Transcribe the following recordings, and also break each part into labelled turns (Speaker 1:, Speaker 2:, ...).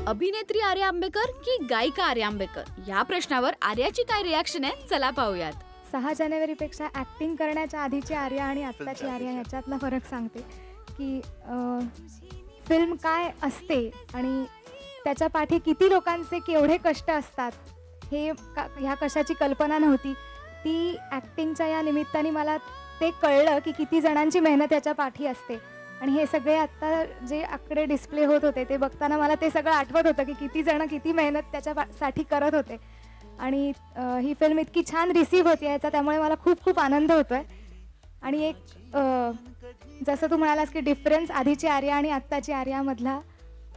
Speaker 1: अभिनेत्री आर्या आंबेकर की गायिका आर्या आंबेकर, या प्रश्नावर आर्याची काय रिॲक्शन आहे चला पाहूयात.
Speaker 2: 6 जानेवारीपेक्षा ॲक्टिंग करण्याच्या आधीची आर्या आणि आत्ताची आर्या ह्याच्यातला फरक सांगते की फिल्म काय असते आणि त्याच्या पाठी किती लोकांचे केवढे कष्ट असतात हे ह्या कशाची कल्पना नव्हती. ती ॲक्टिंगच्या या निमित्ताने मला ते कळलं की किती जणांची मेहनत याच्या पाठी असते. आणि हे सगळे आत्ता जे आकडे डिस्प्ले होत होते ते बघताना मला ते सगळं आठवत होतं की किती जण किती मेहनत त्याच्यासाठी करत होते. आणि ही फिल्म इतकी छान रिसीव्ह होती याचा त्यामुळे मला खूप खूप आनंद होतो आहे. आणि एक जसं तू म्हणालास की डिफरन्स आधीची आर्या आणि आत्ताची आर्यामधला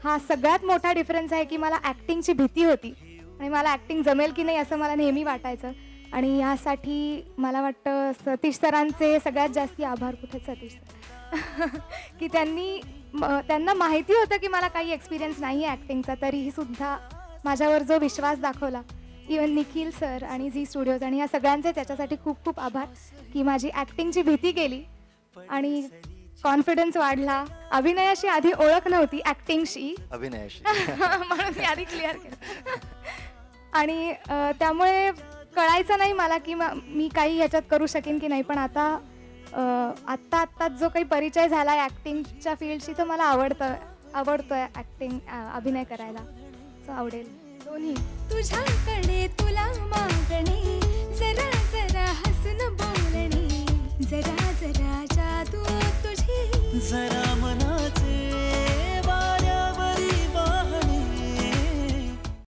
Speaker 2: हा सगळ्यात मोठा डिफरन्स आहे की मला ॲक्टिंगची भीती होती आणि मला ॲक्टिंग जमेल की नाही असं मला नेहमी वाटायचं. आणि यासाठी मला वाटतं सतीश सरांचे सगळ्यात जास्ती आभार. कुठे सतीश सर की त्यांना माहिती होतं की मला काही एक्सपिरियन्स नाही आहे ॲक्टिंगचा, तरीहीसुद्धा माझ्यावर जो विश्वास दाखवला. इवन निखिल सर आणि झी स्टुडिओज आणि या सगळ्यांचे त्याच्यासाठी खूप खूप आभार की माझी ॲक्टिंगची भीती गेली आणि कॉन्फिडन्स वाढला. अभिनयाशी आधी ओळख नव्हती, ॲक्टिंगशी अभिनयाशी म्हणून मी आधी क्लिअर केलं. आणि त्यामुळे कळायचं नाही मला की मी काही ह्याच्यात करू शकेन की नाही. पण आत्ताच जो काही परिचय झाला आहे ॲक्टिंगच्या फील्डशी तो मला आवडतो आहे ॲक्टिंग अभिनय करायला. सो आवडेल दोन्ही.
Speaker 3: तुझ्याकडे तुला मागणे, जरा जरा हसून बोलणे, जरा जरा जादू तुझी, जरा मना